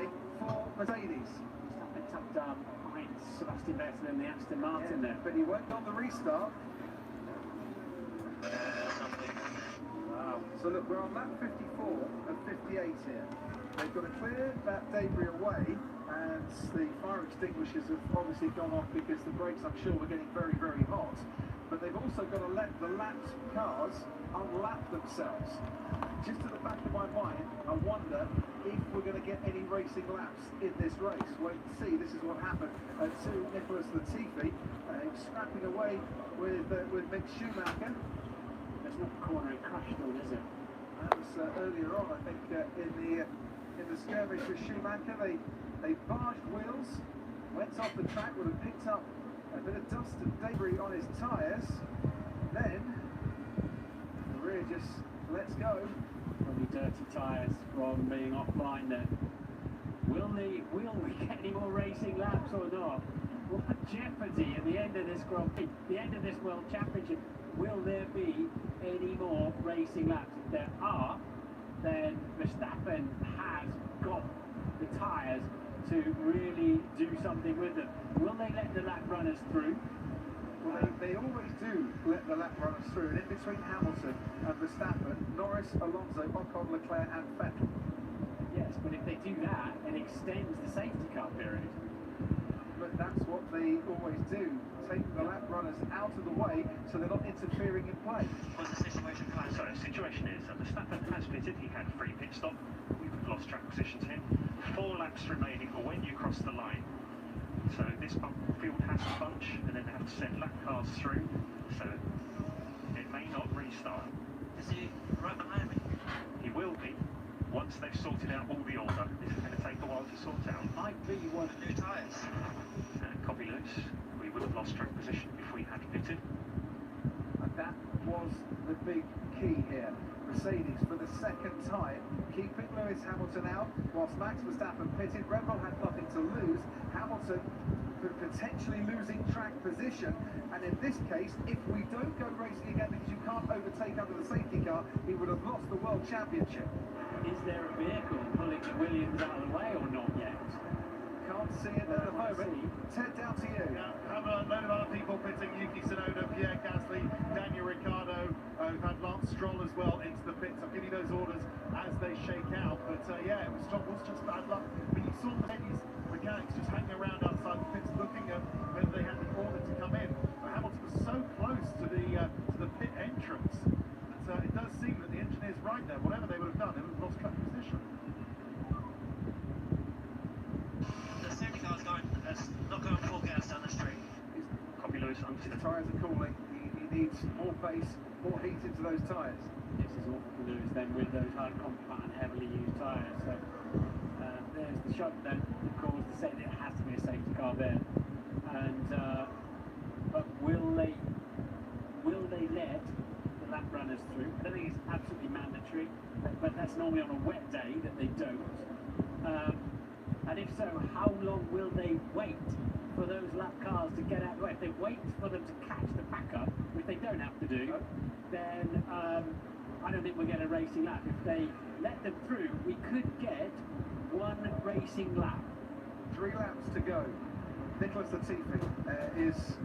today for Mercedes. Verstappen tucked behind Sebastian Vettel in the Aston Martin there. But he won't on the restart. Wow. So look, we're on lap 54 and 58 here. They've got to clear that debris away, and the fire extinguishers have obviously gone off because the brakes, I'm sure, were getting very, very hot. But they've also got to let the lapped cars unlap themselves. Just to the back of my mind, I wonder if we're going to get any racing laps in this race. Wait and see. This is what happened to Nicholas Latifi, scrapping away with Mick Schumacher. There's no corner in crash though, is it? That was earlier on, I think, in the skirmish with Schumacher. They barged wheels, went off the track, would have picked up a bit of dust and debris on his tyres. Then the rear just lets go. Probably dirty tyres from being offline there. Will we get any more racing laps or not? What a jeopardy at the end of this Grand Prix, the end of this World Championship. Will there be any more racing laps? If there are, then Verstappen has got the tyres to really do something with them. Will they let the lap runners through? Well, they always do let the lap runners through, and in between Hamilton and Verstappen, Norris, Alonso, Ocon, Leclerc and Vettel. Yes, but if they do that, it extends the safety car period. But that's what they always do, take the lap runners out of the way so they're not interfering in play. What's the situation, guys? So the situation is that Verstappen has pitted, he had free pit stop, we've lost track position to him. 4 laps remaining for when you cross the line. So this field has to bunch, and then they have to send lap cars through, so it may not restart. Is he right behind me? He will be, once they've sorted out all the order. This is going to take a while to sort out. Might be one The new tyres. Copy loose, we would have lost track position if we had pitted. And that was the big key here. Mercedes, for the second time, keeping Lewis Hamilton out, whilst Max Verstappen pitted. Red Bull had nothing to lose. Hamilton potentially losing track position, and in this case, if we don't go racing again because you can't overtake under the safety car, he would have lost the World Championship. Is there a vehicle pulling the Williams out of the way or not yet? Can't see it at the moment. Ted, down to you. Yeah, have a load of other people pitting. Yuki Tsunoda, Pierre Gasly, Daniel Ricciardo. We've had Lance Stroll as well into the pits. I'll give you those orders as they shake out. But yeah, it was just bad luck. But you saw Mercedes mechanics just hanging around outside the pits looking at whether they had the order to come in. But Hamilton was so close to the pit entrance that it does seem that the engineer's right there. Whatever they would have done, they would have lost track position. The safety car's going. Let's not go full gas down the straight. Copy loose, His understood. tyres are cooling. He needs more pace, more heat into those tyres. This is awful to lose then with those hard compact and heavily used tyres. So there's the shot then, of course, to say that it has to be a safety car there. And but will they let the lap runners through? I don't think it's absolutely mandatory, but that's normally on a wet day that they don't. And if so, how long will they wait for those lap cars to get out of the way? If they wait for them to catch the backup, which they don't have to do, then I don't think we'll get a racing lap. If they let them through, we could get one racing lap. 3 laps to go. Nicholas Latifi is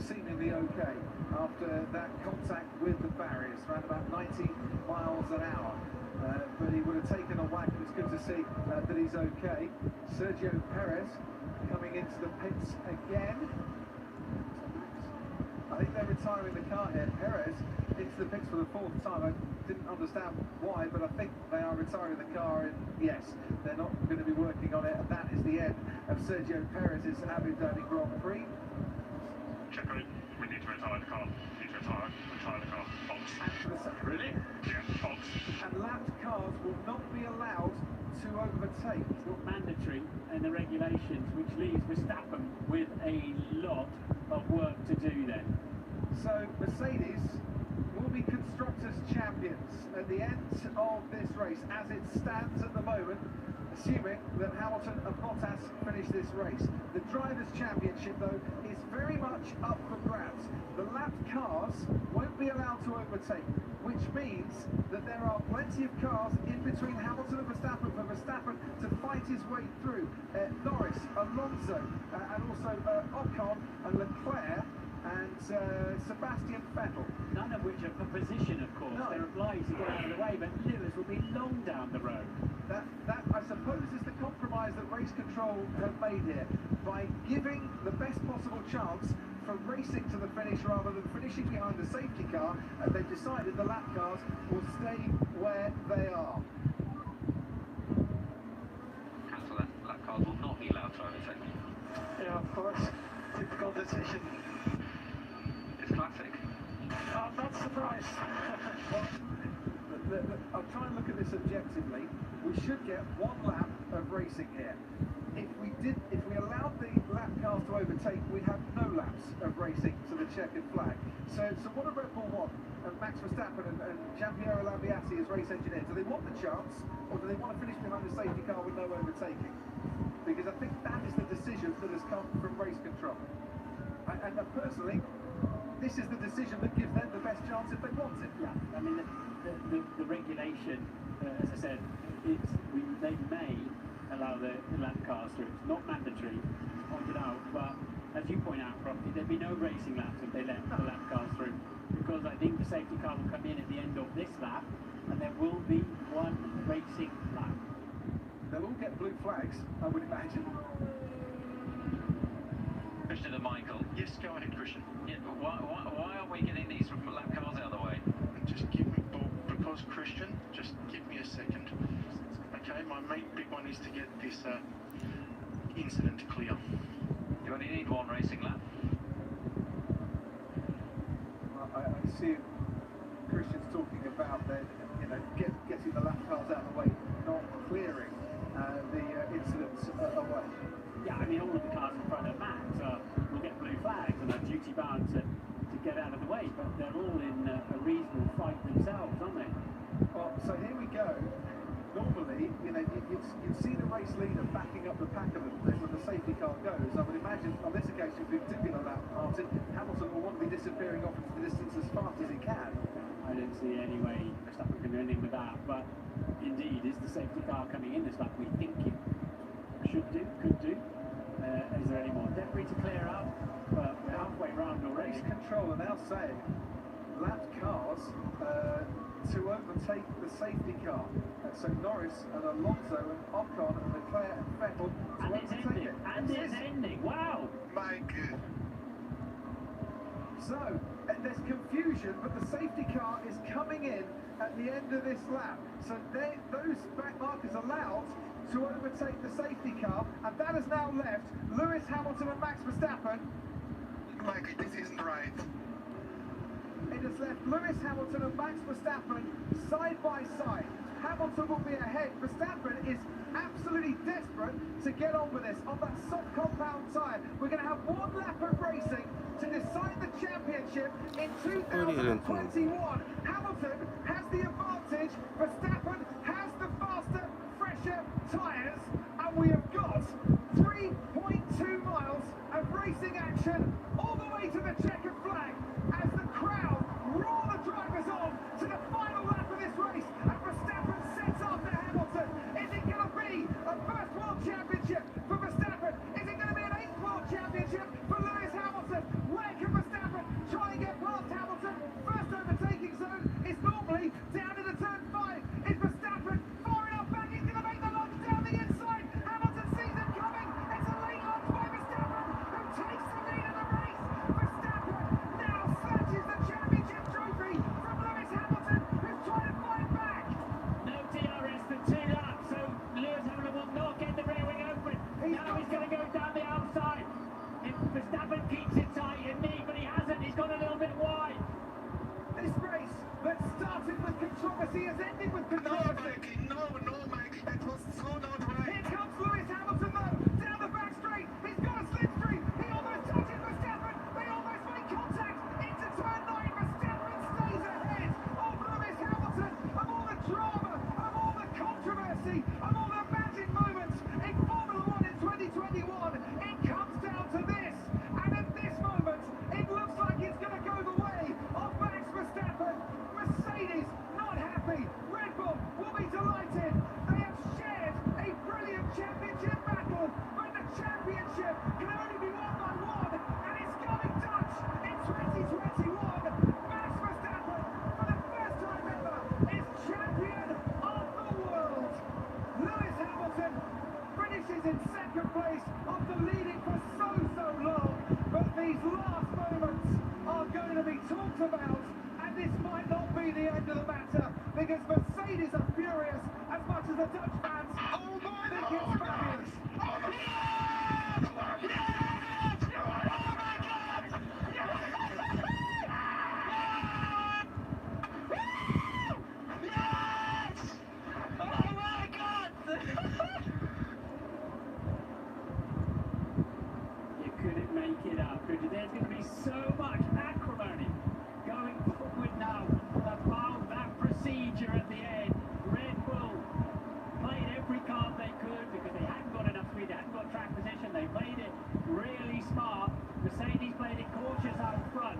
seemingly okay after that contact with the barriers, around about 90 miles an hour. But he would have taken a whack, and it's good to see that he's okay. Sergio Perez coming into the pits again. I think they're retiring the car here. Perez into the pits for the 4th time. I didn't understand why, but I think they are retiring the car, and yes, they're not going to be working on it, and that is the end of Sergio Perez's Abu Dhabi Grand Prix. Check on it. We need to retire the car. We need to retire the car. Box. Really? Yeah, box. And lapped cars will not be allowed to overtake. It's not mandatory in the regulations, which leaves Verstappen with a lot of work to do then. So Mercedes will be Constructors' champions at the end of this race, as it stands at the moment, assuming that Hamilton and Bottas finish this race. The Drivers' Championship, though, is very much up for grabs. The lapped cars won't be allowed to overtake, which means that there are plenty of cars in between Hamilton and Verstappen for Verstappen to fight fight his way through. Norris, Alonso, and also Ocon and Leclerc and Sebastian Vettel. None of which are for position, of course. No. They're obliged to get out of the way, but Lewis will be long down the road. That I suppose is the compromise that race control have made here, by giving the best possible chance for racing to the finish rather than finishing behind the safety car, and they've decided the lap cars will stay where they are. Cancel that. Lap cars will not be allowed to overtake. Yeah, of course. Typical decision. It's classic. I'm not surprised. I'll try and look at this objectively. We should get one lap of racing here. If we allowed the lap cars to overtake, we'd have no laps of racing to the checkered flag. So what do Red Bull want? And Max Verstappen and Giampiero Lambiase as race engineer, do they want the chance, or do they want to finish behind the safety car with no overtaking? Because I think that is the decision that has come from race control. And personally, this is the decision that gives them the best chance if they want it. Yeah, I mean, the regulation, as I said, they may allow the lap cars through. It's not mandatory, it's pointed out, but as you point out, properly, there'd be no racing laps if they let the lap cars through, because I think the safety car will come in at the end of this lap, and there will be one racing lap. They'll all get blue flags, I would imagine. Christian and Michael. Yes, go ahead, Christian. Yeah, but why are we getting these lap cars out of the way? Just give me, because Christian, just give me a second. Okay, my main big one is to get this incident clear. You only need one racing lap. I assume Christian's talking about getting the lap cars out of the way, not clearing the incidents away. Yeah, I mean, all of the cars in front of Max will get blue flags and are duty bound to get out of the way, but they're all in a reasonable fight themselves, aren't they? Well, so here we go. Normally, you'd see the race leader backing up the pack of them when the safety car goes. I would imagine on this occasion, in particular lap, Hamilton will want to be disappearing off into the distance as fast as he can. I don't see any way Verstappen can do anything with that, but indeed, is the safety car coming in this lap? We think it should do, could do. Is there any more debris to clear out? But we're halfway round already. Race control are now saying lap cars to overtake the safety car. So Norris and Alonso and Ocon and Leclerc and Vettel to And it's overtake ending. it. And it's ending. Wow. My good. So there's confusion, but the safety car is coming in at the end of this lap. So those back markers allowed to overtake the safety car, and that has now left Lewis Hamilton and Max Verstappen. Michael, this isn't right. It has left Lewis Hamilton and Max Verstappen side by side. Hamilton will be ahead. Verstappen is absolutely desperate to get on with this on that soft compound tyre. We're going to have one lap of racing to decide the championship in 2021. Hamilton has the advantage. Verstappen has the faster, fresher tyres. And we have got 3.2 miles of racing action all the way to the checkered flag as the crowd roar the drivers on to the final lap of this race. And Verstappen sets after Hamilton. Is it going to be a first world championship for Verstappen? Is it going to be an 8th world championship for Lewis Hamilton? Where can Verstappen try and get past Hamilton? First overtaking zone is normally down in the turn 5. Is Verstappen far enough back? He's going to make the lunge down the inside. Hamilton sees him coming. It's a late lunge by Verstappen, who takes the lead of the race. Verstappen Lewis is in second place after leading for so long. But these last moments are going to be talked about, and this might not be the end of the matter, because Mercedes are furious as much as the Dutch fans think it's fabulous. You couldn't make it up, could you? There's going to be so much acrimony going forward now about that procedure at the end. Red Bull played every card they could because they hadn't got enough speed, they hadn't got track position, they played it really smart. Mercedes played it cautious out front.